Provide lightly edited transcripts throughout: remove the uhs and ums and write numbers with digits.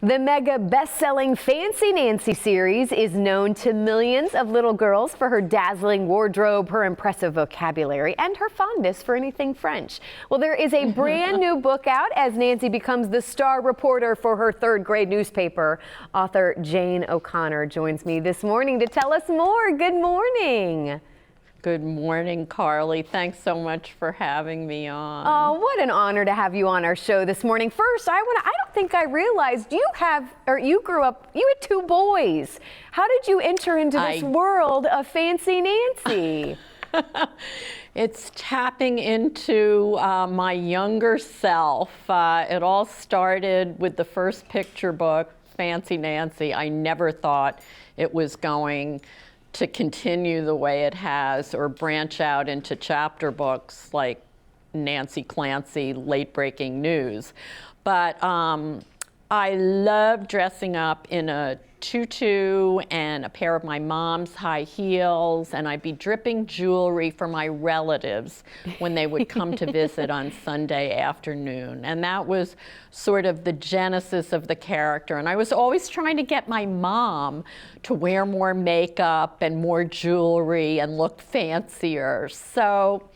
The mega best-selling Fancy Nancy series is known to millions of little girls for her dazzling wardrobe, her impressive vocabulary, and her fondness for anything French. Well, there is a brand new book out as Nancy becomes the star reporter for her third grade newspaper. Author Jane O'Connor joins me this morning to tell us more. Good morning. Good morning, Carly. Thanks so much for having me on. Oh, what an honor to have you on our show this morning. First, I don't think I realized you had two boys. How did you enter into this world of Fancy Nancy? It's tapping into my younger self. It all started with the first picture book, Fancy Nancy. I never thought it was going to continue the way it has or branch out into chapter books like Nancy Clancy, Late Breaking News. But I love dressing up in a tutu and a pair of my mom's high heels, and I'd be dripping jewelry for my relatives when they would come to visit on Sunday afternoon. And that was sort of the genesis of the character. And I was always trying to get my mom to wear more makeup and more jewelry and look fancier. So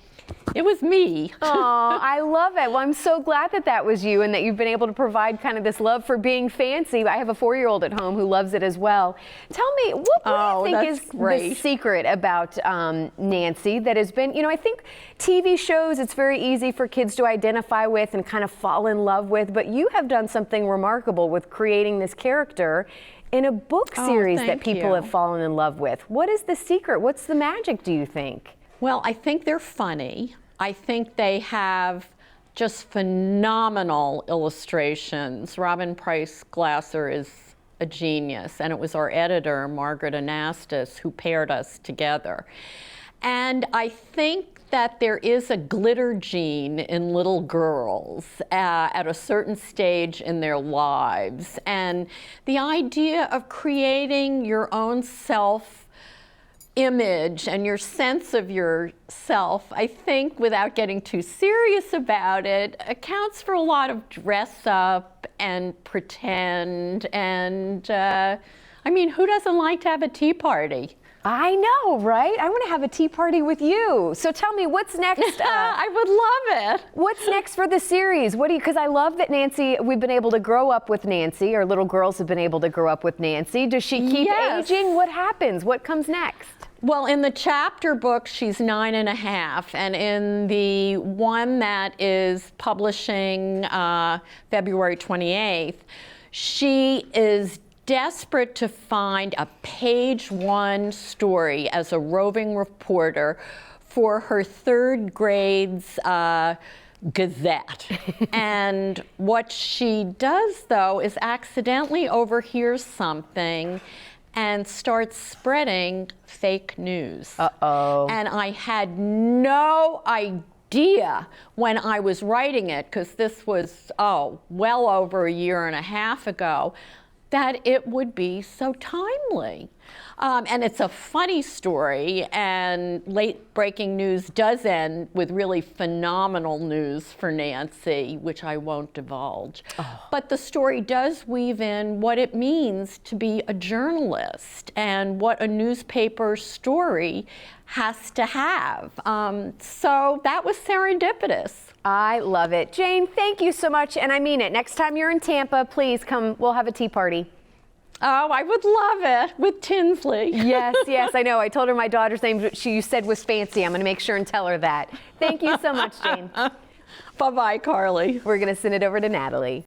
it was me. Oh, I love it. Well, I'm so glad that that was you and that you've been able to provide kind of this love for being fancy. I have a 4-year-old at home who loves it as well. Tell me, what do you think is the secret about Nancy that has been, I think TV shows, it's very easy for kids to identify with and kind of fall in love with, but you have done something remarkable with creating this character in a book series that people have fallen in love with. What is the secret? What's the magic, do you think? Well, I think they're funny. I think they have just phenomenal illustrations. Robin Price Glasser is a genius, and it was our editor, Margaret Anastas, who paired us together. And I think that there is a glitter gene in little girls at a certain stage in their lives. And the idea of creating your own self-image and your sense of yourself, I think, without getting too serious about it, accounts for a lot of dress up and pretend. And I mean, who doesn't like to have a tea party? I know, right? I want to have a tea party with you. So tell me, what's next? I would love it. What's next for the series? Because I love that Nancy, we've been able to grow up with Nancy, or little girls have been able to grow up with Nancy. Does she keep aging? What happens? What comes next? Well, in the chapter book, she's 9.5, and in the one that is publishing February 28th, she is desperate to find a page-1 story as a roving reporter for her third grade's Gazette. And what she does, though, is accidentally overhears something and starts spreading fake news. Uh-oh. And I had no idea when I was writing it, because this was, well over a year and a half ago, that it would be so timely. And it's a funny story, and Late Breaking News does end with really phenomenal news for Nancy, which I won't divulge. But the story does weave in what it means to be a journalist and what a newspaper story has to have. So that was serendipitous. I love it. Jane, thank you so much, and I mean it. Next time you're in Tampa, please come. We'll have a tea party. Oh, I would love it, with Tinsley. Yes, yes, I know. I told her my daughter's name, you said was Fancy. I'm going to make sure and tell her that. Thank you so much, Jane. Bye-bye, Carly. We're going to send it over to Natalie.